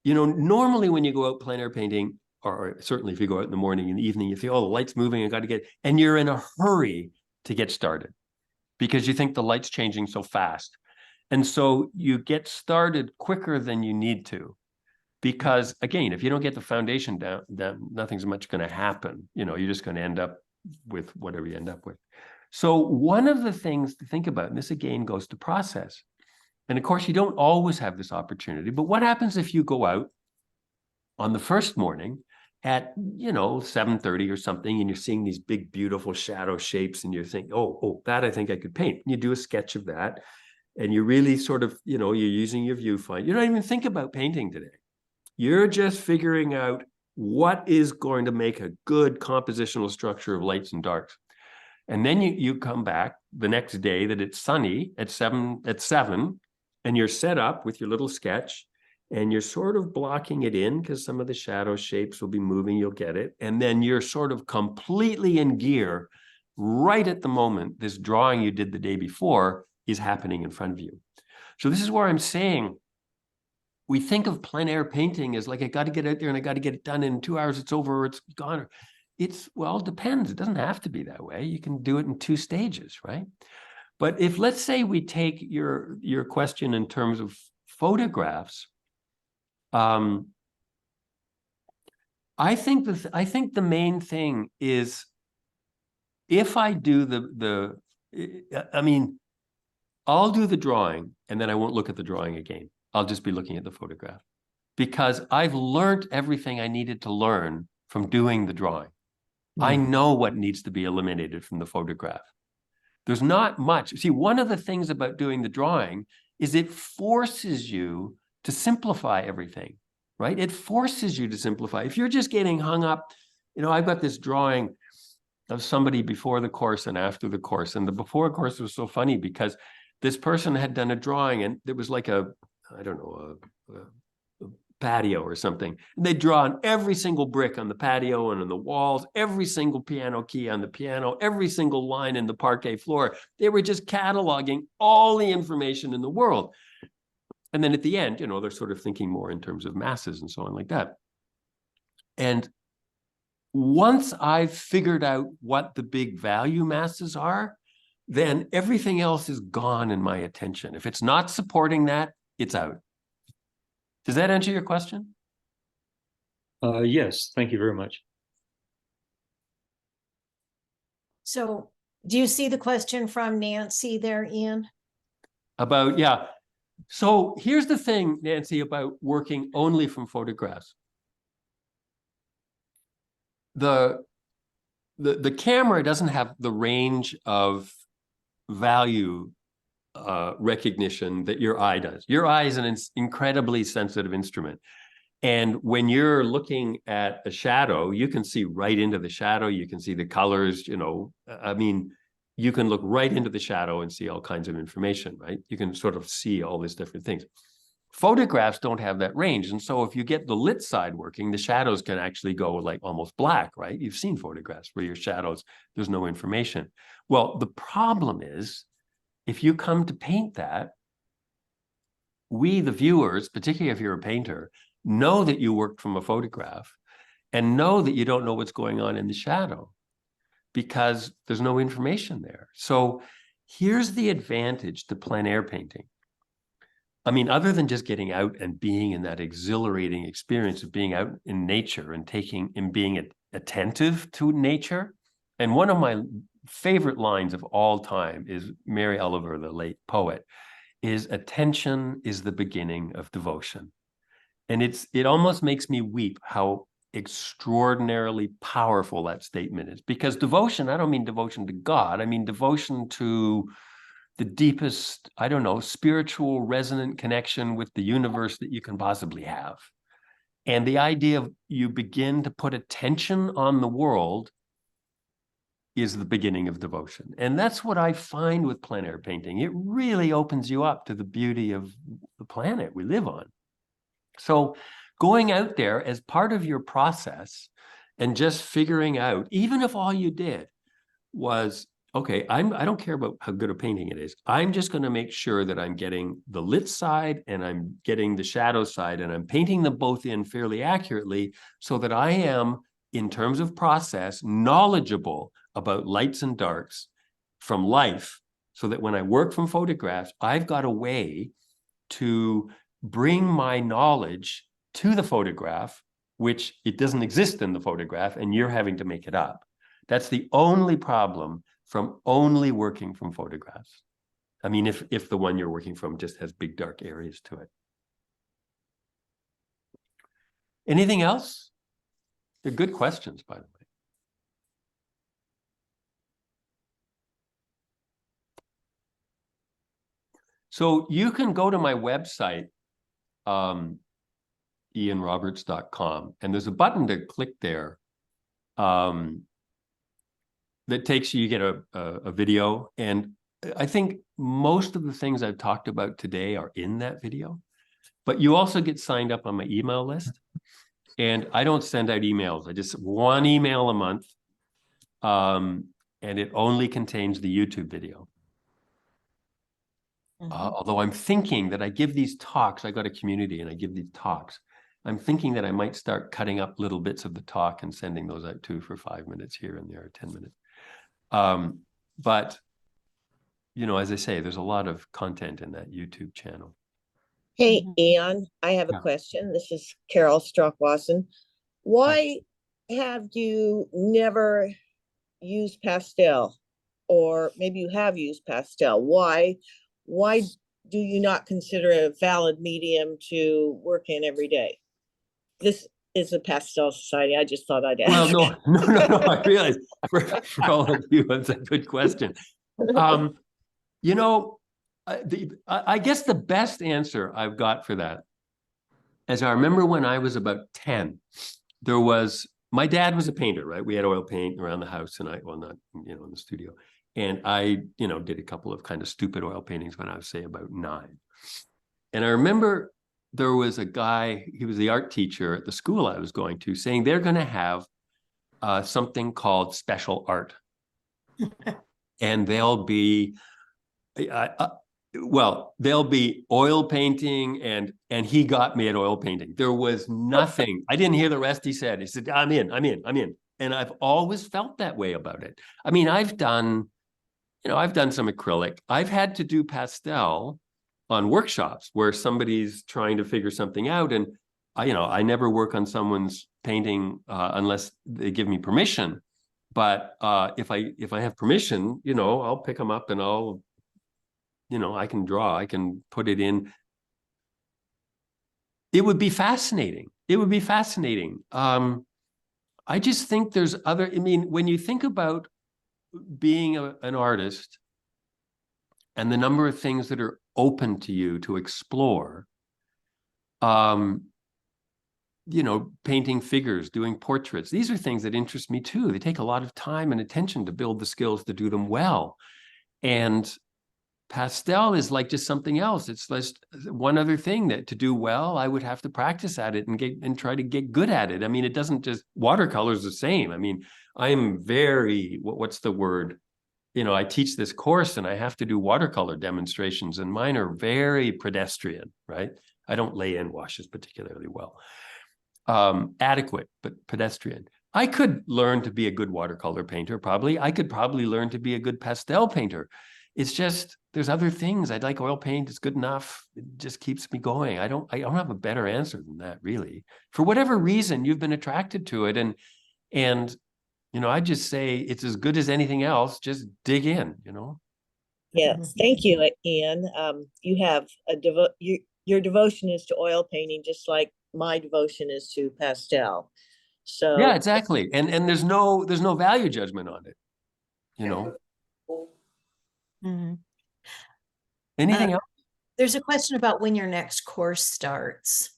normally when you go out plein air painting, or certainly if you go out in the morning and the evening, you feel, oh, the light's moving, I got to get, and you're in a hurry to get started because you think the light's changing so fast. And so you get started quicker than you need to, because again, if you don't get the foundation down, then nothing's much going to happen. You're just going to end up with whatever you end up with. So one of the things to think about, and this again goes to process, and of course you don't always have this opportunity, but what happens if you go out on the first morning at, 7:30 or something, and you're seeing these big, beautiful shadow shapes, and you're thinking, oh, that I think I could paint. And you do a sketch of that, and you really sort of, you're using your viewfinder. You don't even think about painting today. You're just figuring out what is going to make a good compositional structure of lights and darks. And then you come back the next day that it's sunny at 7, and you're set up with your little sketch, and you're sort of blocking it in because some of the shadow shapes will be moving, you'll get it. And then you're sort of completely in gear right at the moment this drawing you did the day before is happening in front of you. So this is where I'm saying, we think of plein air painting as like, I got to get out there and I got to get it done in 2 hours, it's over, or it's gone. Well, it depends. It doesn't have to be that way. You can do it in 2 stages, right? But if, let's say we take your question in terms of photographs, I think the main thing is, if I do I'll do the drawing and then I won't look at the drawing again. I'll just be looking at the photograph, because I've learned everything I needed to learn from doing the drawing. I know what needs to be eliminated from the photograph. There's not much. See, one of the things about doing the drawing is it forces you to simplify everything, right? It forces you to simplify. If you're just getting hung up, I've got this drawing of somebody before the course and after the course. And the before course was so funny because this person had done a drawing and there was like a patio or something. And they'd drawn every single brick on the patio and on the walls, every single piano key on the piano, every single line in the parquet floor. They were just cataloging all the information in the world. And then at the end, they're sort of thinking more in terms of masses and so on like that. And once I've figured out what the big value masses are, then everything else is gone in my attention. If it's not supporting that, it's out. Does that answer your question? Yes, thank you very much. So do you see the question from Nancy there, Ian? Yeah. So here's the thing, Nancy, about working only from photographs. The camera doesn't have the range of value recognition that your eye does. Your eye is an incredibly sensitive instrument. And when you're looking at a shadow, you can see right into the shadow. You can see the colors, you can look right into the shadow and see all kinds of information, right? You can sort of see all these different things. Photographs don't have that range. And so if you get the lit side working, the shadows can actually go like almost black, right? You've seen photographs where your shadows, there's no information. Well, the problem is, if you come to paint that, we, the viewers, particularly if you're a painter, know that you worked from a photograph and know that you don't know what's going on in the shadow because there's no information there. So here's the advantage to plein air painting. Other than just getting out and being in that exhilarating experience of being out in nature and being attentive to nature. And one of my favorite lines of all time is Mary Oliver, the late poet, is attention is the beginning of devotion. And it almost makes me weep how extraordinarily powerful that statement is. Because devotion, I don't mean devotion to God, I mean devotion to the deepest, spiritual resonant connection with the universe that you can possibly have. And the idea of you begin to put attention on the world is the beginning of devotion. And that's what I find with plein air painting. It really opens you up to the beauty of the planet we live on. So going out there as part of your process and just figuring out, even if all you did was, okay, I don't care about how good a painting it is. I'm just going to make sure that I'm getting the lit side and I'm getting the shadow side, and I'm painting them both in fairly accurately so that I am, in terms of process, knowledgeable about lights and darks from life, so that when I work from photographs, I've got a way to bring my knowledge to the photograph, which it doesn't exist in the photograph, and you're having to make it up. That's the only problem from only working from photographs. If the one you're working from just has big dark areas to it. Anything else? They're good questions, by the way. So you can go to my website, ianroberts.com, and there's a button to click there that takes you get a video. And I think most of the things I've talked about today are in that video, but you also get signed up on my email list. And I don't send out emails. I just one email a month. And it only contains the YouTube video. Although I'm thinking that I give these talks, I got a community and I give these talks. I'm thinking that I might start cutting up little bits of the talk and sending those out too for 5 minutes here and there, or 10 minutes. But, you know, as I say, there's a lot of content in that YouTube channel. Hey, Ian, I have a Yeah. question. This is Carol Strock-Wasson. Why have you never used Pastel? Or maybe you have used Pastel. Why do you not consider it a valid medium to work in every day? This is a Pastel Society. I just thought I'd ask. Well, no, I realize for all of you, that's a good question. You know, I guess the best answer I've got for that is I remember when I was about 10, my dad was a painter, right? We had oil paint around the house, and well, not, you know, in the studio. And I, you know, did a couple of kind of stupid oil paintings when I was, say, about 9. And I remember there was a guy, he was the art teacher at the school I was going to, saying they're going to have something called special art. And they'll be, they'll be oil painting, and he got me at oil painting. There was nothing. I didn't hear the rest he said. He said, I'm in. And I've always felt that way about it. I mean, I've done some acrylic. I've had to do pastel on workshops where somebody's trying to figure something out. And I never work on someone's painting unless they give me permission. But if I have permission, you know, I'll pick them up and I'll, you know, I can draw, I can put it in. It would be fascinating. I just think there's I mean, when you think about being an artist and the number of things that are open to you to explore, you know, painting figures, doing portraits, these are things that interest me too. They take a lot of time and attention to build the skills to do them well. And pastel is like just something else. It's just one other thing that to do well, I would have to practice at it and try to get good at it. I mean, it doesn't just, watercolor's the same. I mean, I'm very, what's the word? You know, I teach this course and I have to do watercolor demonstrations, and mine are very pedestrian, right? I don't lay in washes particularly well. Adequate, but pedestrian. I could learn to be a good watercolor painter, probably. I could probably learn to be a good pastel painter. It's just, there's other things. I'd like oil paint. It's good enough. It just keeps me going. I don't have a better answer than that, really. For whatever reason, you've been attracted to it. And you know, I just say it's as good as anything else. Just dig in, you know? Yes, thank you, Ian. You have your devotion is to oil painting, just like my devotion is to pastel. So Yeah, exactly. And there's no value judgment on it, you know? Anything else? There's a question about when your next course starts.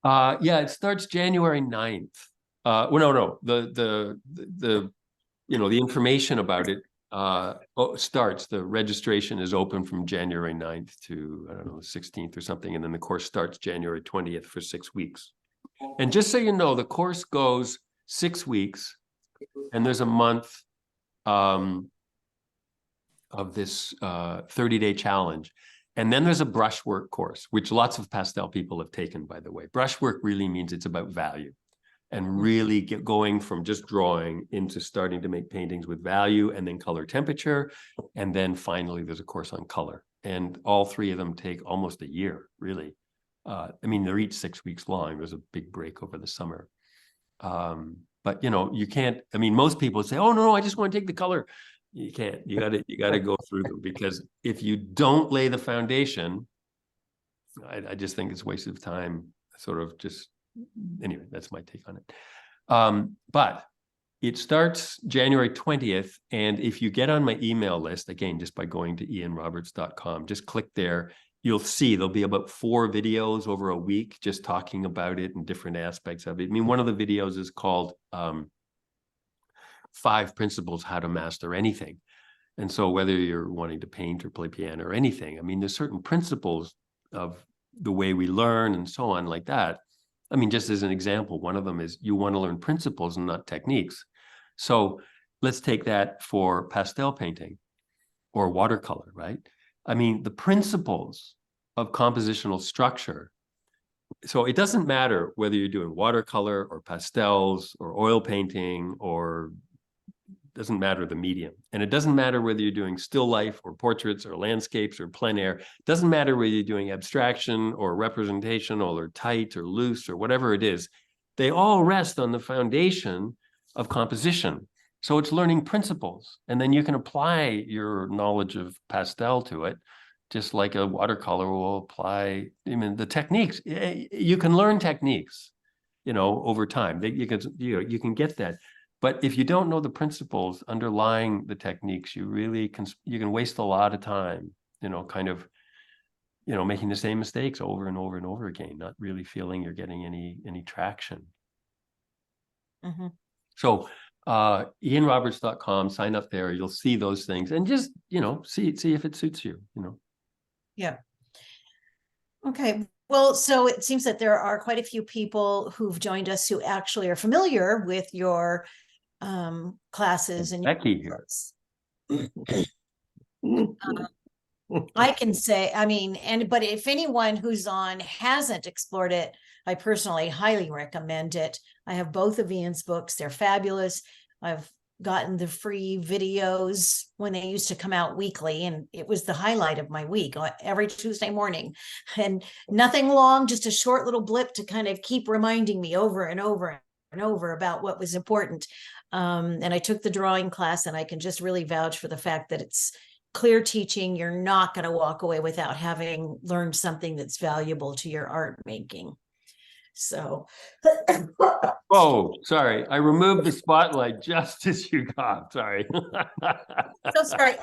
Yeah, it starts January 9th. Well, no, the you know, the information about it starts, the registration is open from January 9th to, I don't know, 16th or something. And then the course starts January 20th for 6 weeks. And just so you know, the course goes 6 weeks, and there's a month of this 30-day challenge. And then there's a brushwork course, which lots of pastel people have taken, by the way. Brushwork really means it's about value, and really get going from just drawing into starting to make paintings with value, and then color temperature. And then finally, there's a course on color. And all 3 of them take almost a year, really. I mean, they're each 6 weeks long. There's a big break over the summer. But, you know, you can't, I mean, most people say, oh, no, I just want to take the color. You can't, you gotta go through them, because if you don't lay the foundation, I just think it's a waste of time, sort of just, anyway, that's my take on it. But it starts January 20th. And if you get on my email list, again, just by going to ianroberts.com, just click there, you'll see there'll be about 4 videos over a week just talking about it and different aspects of it. I mean, one of the videos is called 5 Principles How to Master Anything. And so whether you're wanting to paint or play piano or anything, I mean, there's certain principles of the way we learn and so on like that. I mean, just as an example, one of them is you want to learn principles and not techniques. So let's take that for pastel painting or watercolor, right? I mean, the principles of compositional structure. So it doesn't matter whether you're doing watercolor or pastels or oil painting, or doesn't matter the medium. And it doesn't matter whether you're doing still life or portraits or landscapes or plein air. It doesn't matter whether you're doing abstraction or representational or tight or loose or whatever it is. They all rest on the foundation of composition. So it's learning principles. And then you can apply your knowledge of pastel to it, just like a watercolor will apply. I mean, the techniques, you can learn techniques, you know, over time. You can get that. But if you don't know the principles underlying the techniques, you can waste a lot of time, you know, kind of, you know, making the same mistakes over and over and over again, not really feeling you're getting any traction. Mm-hmm. So ianroberts.com, sign up there, you'll see those things and just, you know, see if it suits you, you know. Yeah. Okay. Well, so it seems that there are quite a few people who've joined us who actually are familiar with your classes and Becky here. I can say, I mean, but if anyone who's on hasn't explored it, I personally highly recommend it. I have both of Ian's books. They're fabulous. I've gotten the free videos when they used to come out weekly, and it was the highlight of my week every Tuesday morning. And nothing long, just a short little blip to kind of keep reminding me over and over and over about what was important. And I took the drawing class, and I can just really vouch for the fact that it's clear teaching. You're not going to walk away without having learned something that's valuable to your art making. So, oh, sorry. I removed the spotlight just as you got. Sorry. so sorry.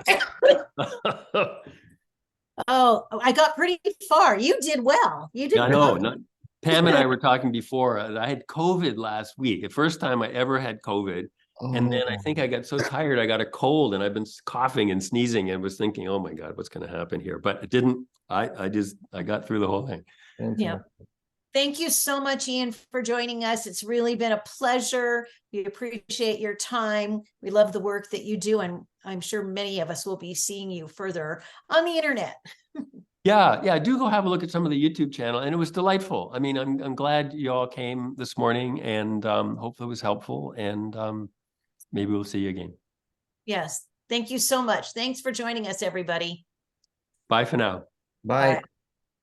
Oh, I got pretty far. You did well. You did I know. well. Pam and I were talking before. I had COVID last week. The first time I ever had COVID. And then I think I got so tired, I got a cold, and I've been coughing and sneezing and was thinking, oh my God, what's going to happen here? But it didn't. I got through the whole thing. Yeah. Thank you so much, Ian, for joining us. It's really been a pleasure. We appreciate your time. We love the work that you do, and I'm sure many of us will be seeing you further on the internet. Yeah, do go have a look at some of the YouTube channel, and it was delightful. I mean, I'm glad you all came this morning, and hopefully it was helpful, and maybe we'll see you again. Yes, thank you so much. Thanks for joining us, everybody. Bye for now. Bye. Bye.